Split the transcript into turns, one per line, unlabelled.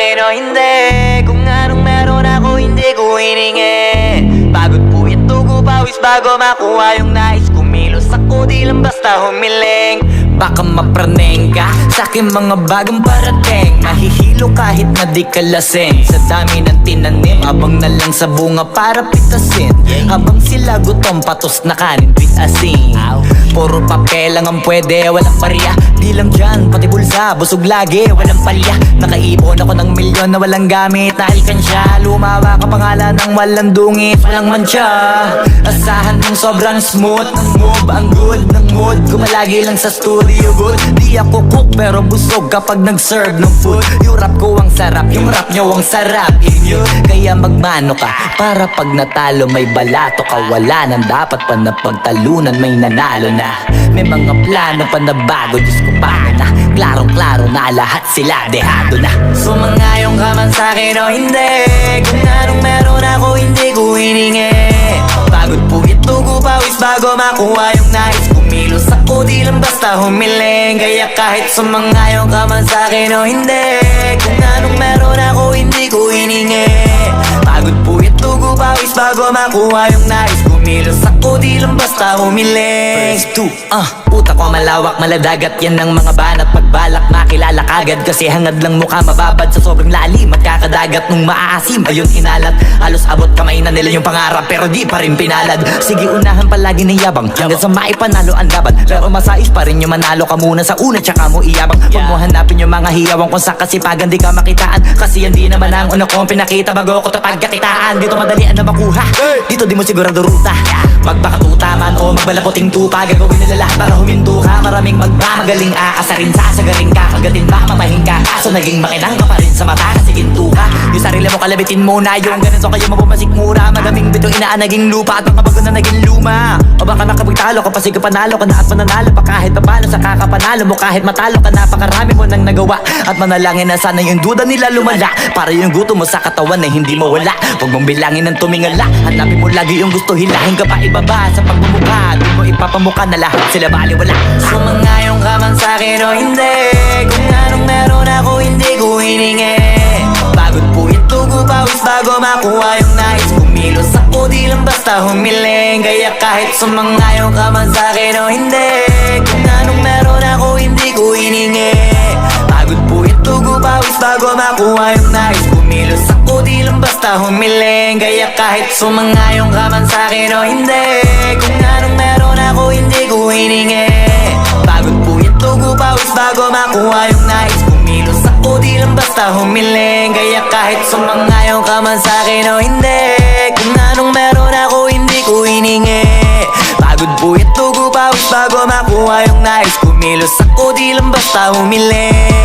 sa'kin o hindi. Kung anong meron ako hindi ko hiningi. Pagod puyat tugo pawis bago makuha yung nais. Kumilos ako di lang basta humiling. Baka mapraneng ka sa'king mga bagong parating. Mahihilo kahit na di ka lasing. Sa dami ng tinanim, abang na lang sa bunga para pitasin. Habang sila gutom, patos na kanin, pitasin. Puro papel lang ang pwede, walang pariya. Di lang dyan, pati bulsa, busog lagi, walang palya. Nakaipon ako ng milyon na walang gamit na alkansya. Lumawa ka pangalan ng walang dungit, walang mancha. Asahan mong sobrang smooth ng move, ang good ng mood. Kumalagi lang sa studio good. Di ako cook pero busog kapag nag-serve ng food. Yung rap ko ang sarap, yung rap nyo ang sarap inyo. Kaya magmano ka, para pag natalo may balato ka. Wala nang dapat pa na pagtalunan, may nanalo na. May mga plano pa na bago, Diyos ko paano na. Klarong-klaro na lahat sila, dehado na. Sumangayong ka man sa'kin o hindi. Kung anong meron ako hindi ko hiningi. Pagod puyat tugo pawis bago makuha yung nais. Kumilos ako di lang basta humiling. Kaya kahit sumangayong ka man sa'kin o hindi. Kung anong meron ako hindi ko hiningi. Pagod puyat tugo pawis bago makuha yung nais. Kumilos ako di lang basta humiling. Verse 2, puta ko malawak maladagat. Yan ang mga banat pagbalak makilala kagad. Kasi hangad lang mukha mababad sa sobrang lalim. Magkakadagat nung maaasim ayun inalat. Halos abot kamay na nila yung pangarap pero di pa rin pinalad. Sige unahan palagi ng yabang hanggang sa maipanalo ang laban. Pero masais pa rin yung manalo ka muna sa una tsaka mo iyabang. Huwag mo hanapin yung mga hiyawang kung sa kasipagan di ka makitaan. Kasi yan di naman ang una kong pinakita bago ko tapagkakitaan. Dito madalian na makuha, dito di mo sigurado ruta. Magpakatuta man o magbalapoting tupa. Gagawin nila lahat para huminto ka. Maraming magmamagaling aasarin sasagaling ka. Kagatin ba mamahing ka kaso naging makinang ka pa rin sa mata kasi ginto ka. Yung sarili mo kalabitin muna yung ganito kayo mapumasik mura. Magaming bitong inaan naging lupa at mga bago na naging luma. O baka nakapagtalo ka pa sige panalo ka na at mananalo pa kahit papalo sa kakapanalo mo. Kahit matalo ka napakarami mo nang nagawa. At manalangin na sana yung duda nila lumala. Para yung gutom mo sa katawan na hindi mo wala. Huwag mong bilangin ng tumingala. Hanapin mo lagi yung gusto hilahin ka pa ibaba sa pagmumukha. Di mo ipapamukha na lahat sila baliwala. Sumangayong ka man sa'kin o hindi. Kung anong meron ako hindi ko hiningi. Pagod puyat tugo pawis bago makuha yung nais. Kumilos ako di lang basta humiling. Kaya kahit sumangayong ka man sa'kin o hindi. Kung anong meron ako hindi ko hiningi. Pagod puyat tugo pawis bago makuha yung nais. Kumilos ako di lang basta humiling. Kaya kahit sumangayong ka man sa'kin o hindi. Kung anong meron ako hindi ko hiningi. Pagod puyat tugo pawis bago makuha yung nais. Kumilos ako di lang basta humiling. Kaya kahit sumangayong ka man sa'kin o hindi. Kung anong meron ako hindi ko hiningi. Pagod puyat tugo pawis bago makuha yung nais. Kumilos ako di lang basta humiling.